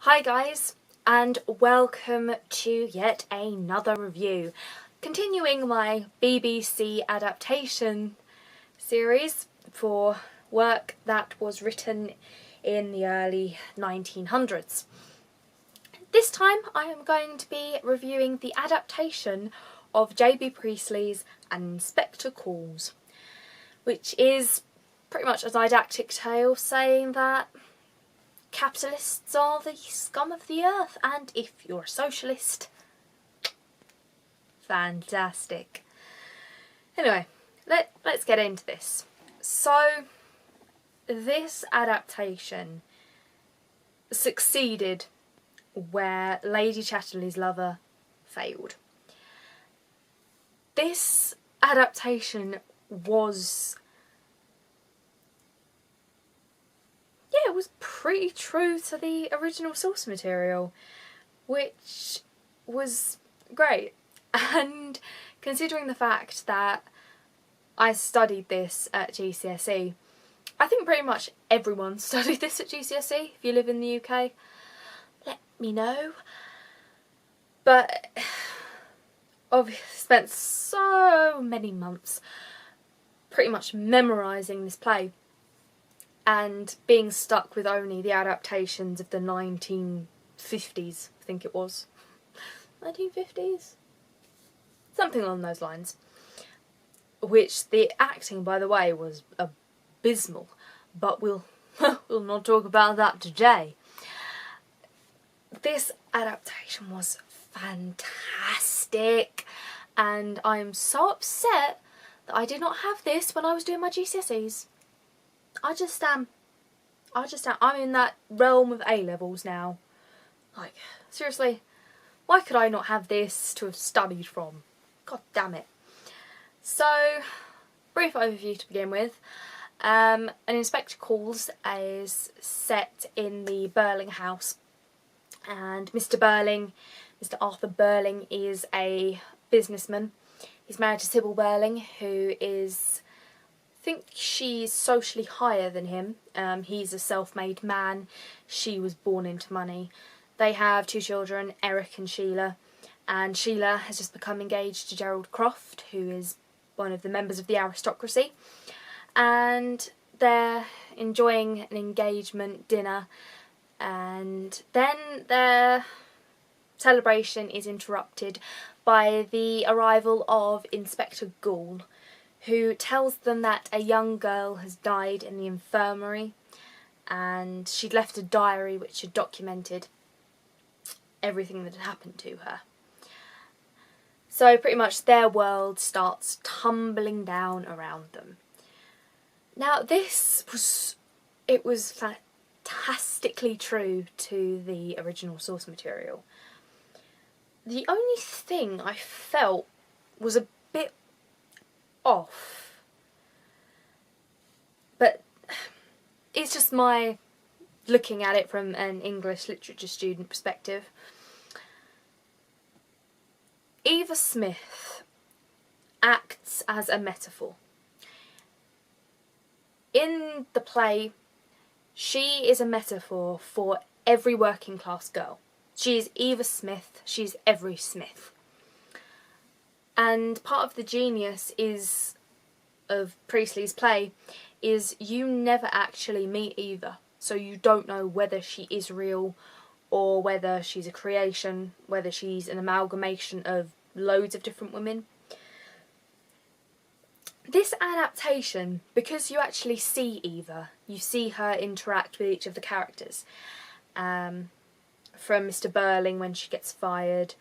Hi guys, and welcome to yet another review. Continuing my BBC adaptation series for work that was written in the early 1900s. This time I am going to be reviewing the adaptation of J B Priestley's Inspector Calls, which is pretty much a didactic tale saying that capitalists are the scum of the earth, and if you're a socialist, fantastic. Anyway, let's get into this. So, this adaptation succeeded where Lady Chatterley's lover failed. This adaptation was it was pretty true to the original source material, which was great. And considering the fact that I studied this at GCSE, I think pretty much everyone studied this at GCSE. If you live in the UK, let me know. But I've spent so many months pretty much memorising this play and being stuck with only the adaptations of the 1950s, I think it was. 1950s? Something along those lines. Which the acting, by the way, was abysmal. But we'll not talk about that today. This adaptation was fantastic. And I am so upset that I did not have this when I was doing my GCSEs. I just am. I'm in that realm of A-levels now. Like, seriously, why could I not have this to have studied from? God damn it. So, brief overview to begin with. An Inspector Calls is set in the Burling house. And Mr. Arthur Burling, is a businessman. He's married to Sybil Burling, who is, I think she's socially higher than him. He's a self-made man. She was born into money. They have two children, Eric and Sheila. And Sheila has just become engaged to Gerald Croft, who is one of the members of the aristocracy. And they're enjoying an engagement dinner. And then their celebration is interrupted by the arrival of Inspector Gould, who tells them that a young girl has died in the infirmary and she'd left a diary which had documented everything that had happened to her. So pretty much their world starts tumbling down around them. Now it was fantastically true to the original source material. The only thing I felt was a bit off, but it's just my looking at it from an English literature student perspective. Eva Smith acts as a metaphor. In the play, she is a metaphor for every working class girl. She is Eva Smith, she's every Smith. And part of the genius of Priestley's play is you never actually meet Eva, so you don't know whether she is real or whether she's a creation, whether she's an amalgamation of loads of different women. This adaptation, because you actually see Eva, you see her interact with each of the characters, from Mr. Burling when she gets fired,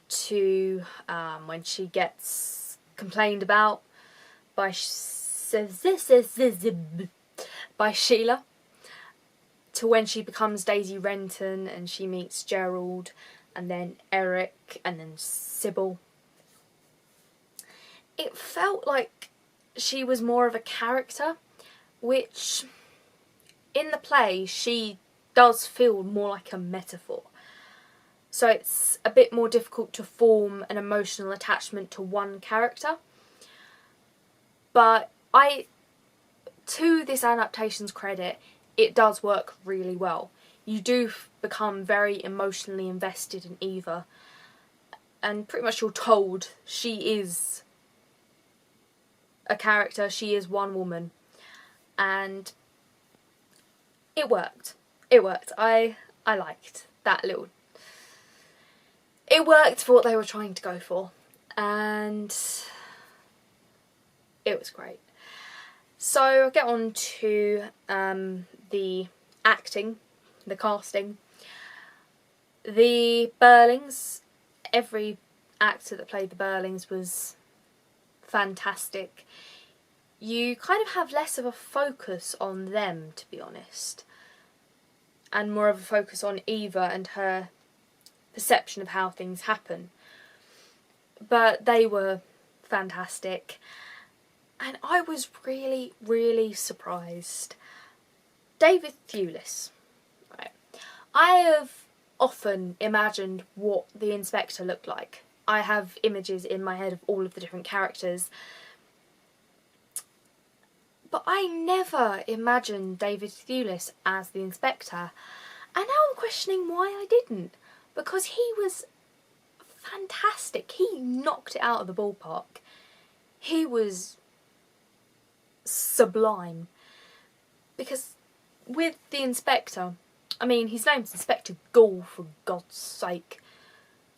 to when she gets complained about by Sheila, to when she becomes Daisy Renton and she meets Gerald, and then Eric, and then Sybil. It felt like she was more of a character, which in the play she does feel more like a metaphor. So it's a bit more difficult to form an emotional attachment to one character. But to this adaptation's credit, it does work really well. you do become very emotionally invested in Eva, and pretty much you're told she is a character, she is one woman, and it worked. It worked. I liked that little... It worked for what they were trying to go for, and it was great. So I'll get on to the acting, the casting. The Burlings, every actor that played the Burlings was fantastic. You kind of have less of a focus on them, to be honest, and more of a focus on Eva and her perception of how things happen. But they were fantastic, and I was really, really surprised. David Thewlis. Right. I have often imagined what the Inspector looked like. I have images in my head of all of the different characters, but I never imagined David Thewlis as the Inspector, and now I'm questioning why I didn't, because he was fantastic. He knocked it out of the ballpark. He was sublime, because with the Inspector, I mean, his name's Inspector Ghoul, for God's sake.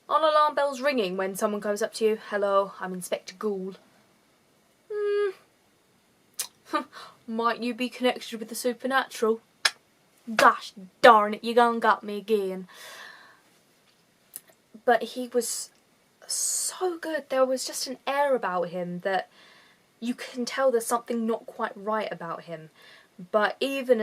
Aren't alarm bells ringing when someone comes up to you? Hello, I'm Inspector Ghoul. Might you be connected with the supernatural? Gosh darn it, you gone got me again. But he was so good. There was just an air about him that you can tell there's something not quite right about him. But even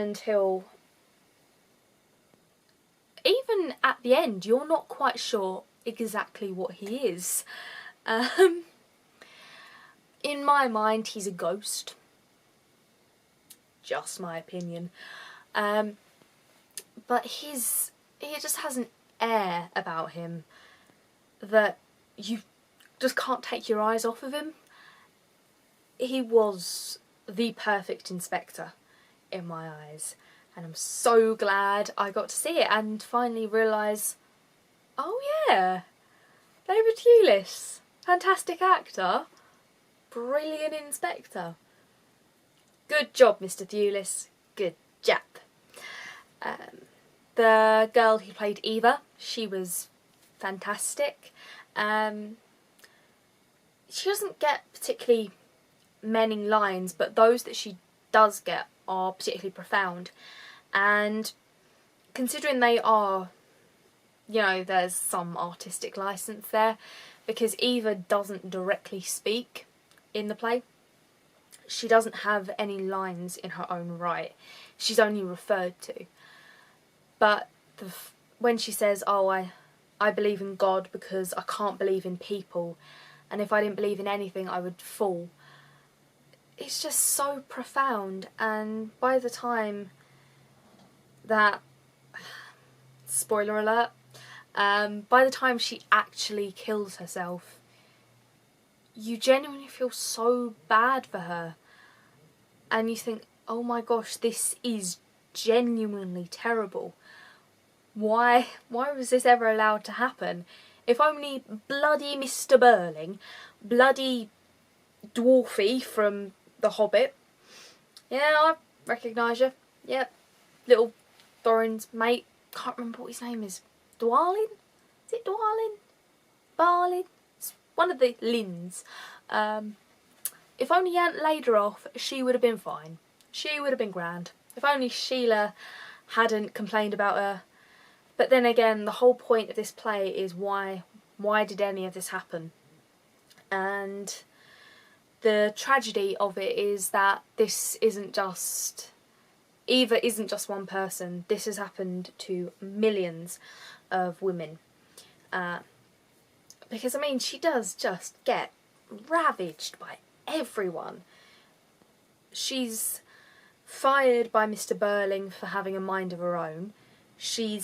at the end, you're not quite sure exactly what he is. In my mind, he's a ghost. Just my opinion. But he just has an air about him that you just can't take your eyes off of him. He was the perfect Inspector in my eyes, and I'm so glad I got to see it and finally realise, oh yeah, David Thewlis, fantastic actor, brilliant Inspector. Good job, Mr. Thewlis, good job. The girl who played Eva, she was fantastic. She doesn't get particularly many lines, but those that she does get are particularly profound. And considering they are, you know, there's some artistic license there, because Eva doesn't directly speak in the play. She doesn't have any lines in her own right. She's only referred to. But when she says, oh, I believe in God because I can't believe in people, and if I didn't believe in anything I would fall, it's just so profound. And by the time that, spoiler alert, by the time she actually kills herself, you genuinely feel so bad for her, and you think, oh my gosh, this is genuinely terrible. Why was this ever allowed to happen? If only bloody Mr. Burling, bloody Dwarfy from The Hobbit. Yeah, I recognise you. Yep, little Thorin's mate. Can't remember what his name is. Dwalin? Is it Dwalin? Barlin? It's one of the Lins. If only he hadn't laid her off, she would have been fine. She would have been grand. If only Sheila hadn't complained about her. But then again, the whole point of this play is why did any of this happen? And the tragedy of it is that this isn't just... Eva isn't just one person. This has happened to millions of women. Because, I mean, she does just get ravaged by everyone. She's fired by Mr. Burling for having a mind of her own. She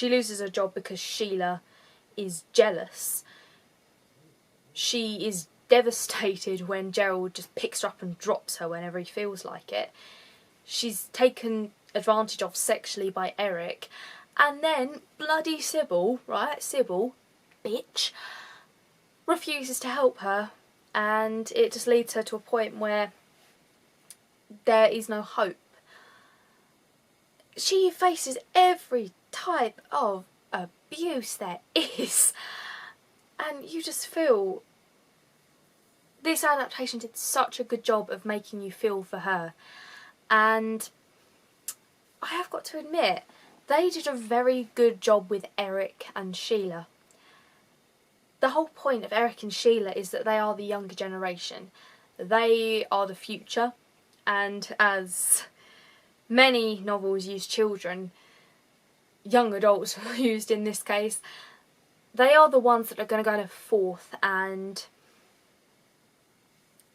loses her job because Sheila is jealous. She is devastated when Gerald just picks her up and drops her whenever he feels like it. She's taken advantage of sexually by Eric, and then bloody Sybil, right, Sybil, bitch, refuses to help her, and it just leads her to a point where there is no hope. She faces every type of abuse there is, and you just feel this adaptation did such a good job of making you feel for her. And I have got to admit, they did a very good job with Eric and Sheila. The whole point of Eric and Sheila is that they are the younger generation. They are the future, and as many novels use children, young adults used in this case, they are the ones that are going to go forth and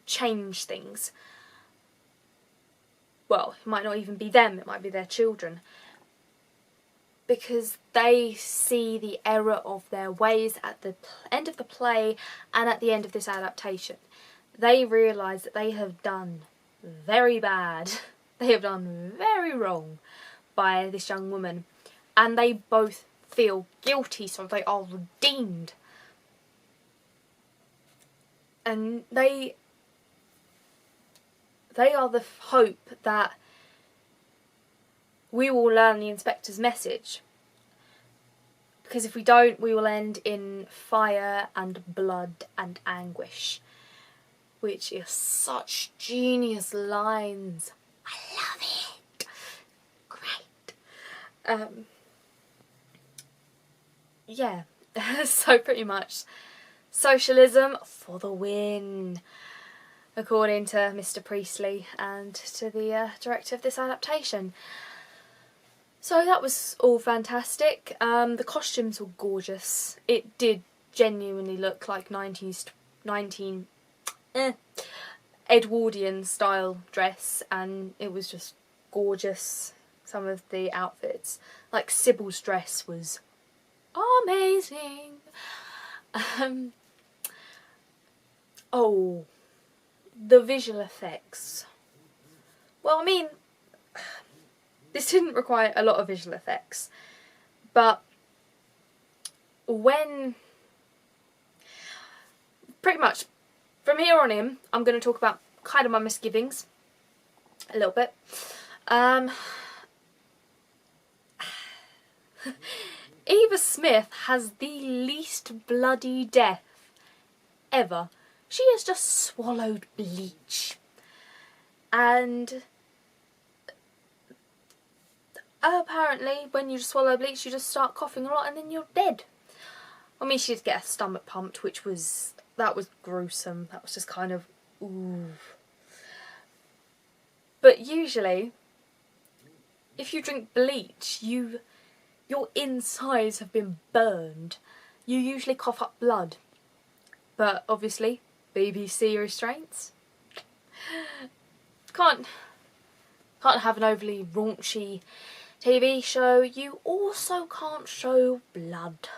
change things. Well, it might not even be them, it might be their children. Because they see the error of their ways at the end of the play and at the end of this adaptation. They realise that they have done very bad. They have done very wrong by this young woman. And they both feel guilty, so they are redeemed. And they are the hope that we will learn the inspector's message. Because if we don't, we will end in fire and blood and anguish. Which is such genius lines. I love it. Great. Yeah, so pretty much socialism for the win, according to Mr. Priestley and to the director of this adaptation. So that was all fantastic. The costumes were gorgeous. It did genuinely look like 19 Edwardian style dress, and it was just gorgeous. Some of the outfits, like Sybil's dress, was amazing. Oh, the visual effects. Well, I mean, this didn't require a lot of visual effects, but when, pretty much from here on in, I'm going to talk about kind of my misgivings a little bit. Eva Smith has the least bloody death ever. She has just swallowed bleach. And apparently when you swallow bleach you just start coughing a lot and then you're dead. I mean, she did get her stomach pumped, which was, that was gruesome. That was just kind of, ooh. But usually, if you drink bleach, your insides have been burned. You usually cough up blood. But obviously, BBC restraints. Can't have an overly raunchy TV show. You also can't show blood.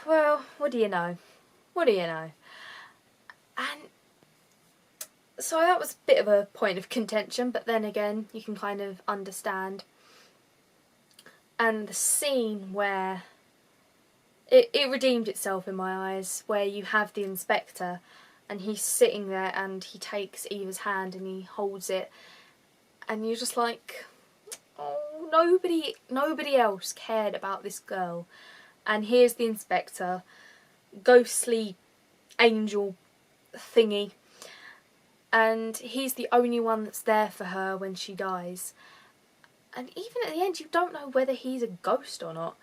Well, what do you know? What do you know? And so that was a bit of a point of contention, but then again, you can kind of understand. And the scene where it redeemed itself in my eyes, where you have the inspector and he's sitting there and he takes Eva's hand and he holds it, and you're just like, oh, nobody else cared about this girl. And here's the inspector, ghostly angel thingy, and he's the only one that's there for her when she dies. And even at the end, you don't know whether he's a ghost or not,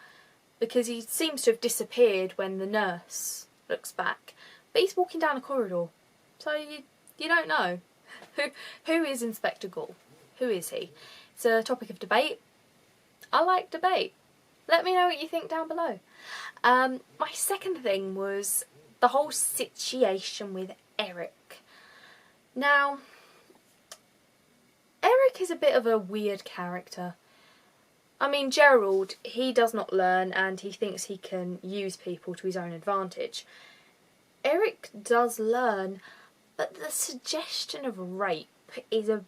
because he seems to have disappeared when the nurse looks back. But he's walking down a corridor, so you don't know. Who is Inspector Gall? Who is he? It's a topic of debate. I like debate. Let me know what you think down below. My second thing was the whole situation with Eric. Now, Eric is a bit of a weird character. I mean, Gerald, he does not learn and he thinks he can use people to his own advantage. Eric does learn, but the suggestion of rape is a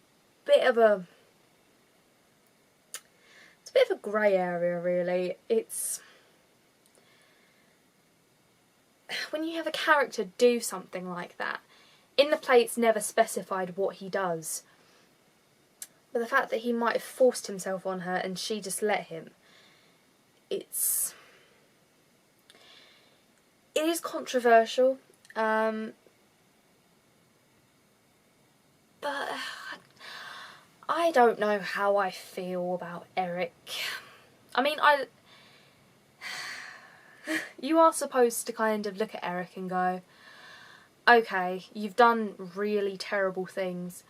bit of a grey area, really. It's when you have a character do something like that. In the play it's never specified what he does, but the fact that he might have forced himself on her and she just let him, it is controversial, but I don't know how I feel about Eric. I mean, you are supposed to kind of look at Eric and go, okay, you've done really terrible things,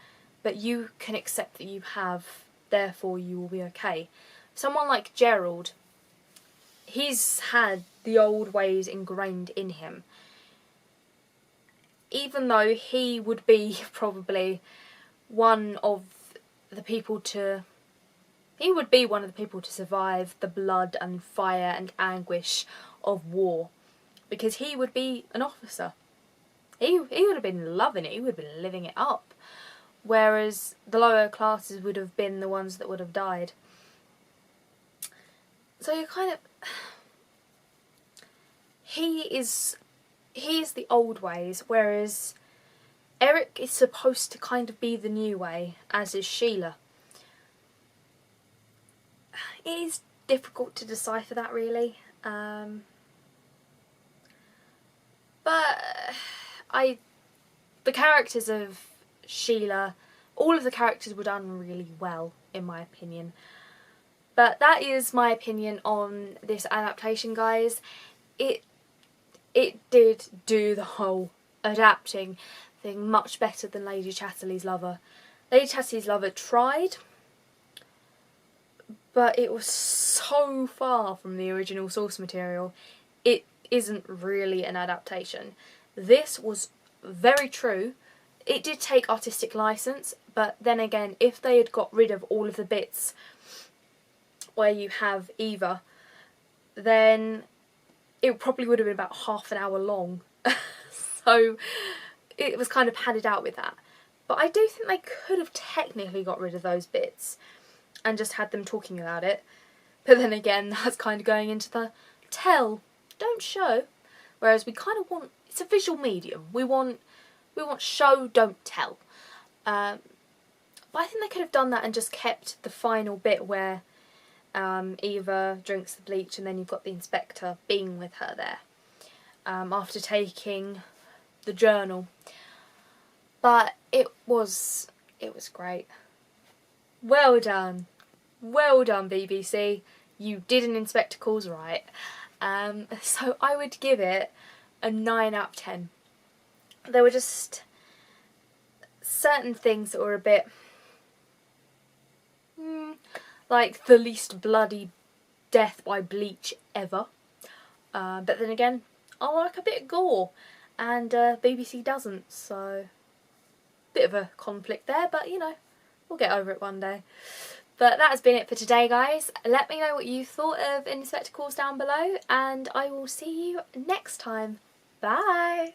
but you can accept that you have, therefore you will be okay. Someone like Gerald, he's had the old ways ingrained in him. Even though he would be probably one of the people to survive the blood and fire and anguish of war, because he would be an officer. He would have been loving it, he would have been living it up, whereas the lower classes would have been the ones that would have died. So you kind of, he is the old ways, whereas Eric is supposed to kind of be the new way, as is Sheila. It is difficult to decipher that, really. But the characters of Sheila, all of the characters were done really well, in my opinion. But that is my opinion on this adaptation, guys. It did do the whole adapting thing much better than Lady Chatterley's Lover. Lady Chatterley's Lover tried, but it was so far from the original source material, it isn't really an adaptation. This was very true. It did take artistic license, but then again, if they had got rid of all of the bits where you have Eva, then it probably would have been about half an hour long. So it was kind of padded out with that. But I do think they could have technically got rid of those bits and just had them talking about it. But then again, that's kind of going into the tell, don't show. Whereas we kind of want, it's a visual medium. We want show, don't tell. But I think they could have done that and just kept the final bit where Eva drinks the bleach and then you've got the inspector being with her there after taking the journal. But it was great. Well done. Well done, BBC. You did an Inspector Calls right. So I would give it a 9 out of 10. There were just certain things that were a bit like the least bloody death by bleach ever. But then again, I like a bit of gore, and BBC doesn't, so bit of a conflict there, but you know, we'll get over it one day. But that has been it for today, guys. Let me know what you thought of Inspector Calls down below, and I will see you next time. Bye!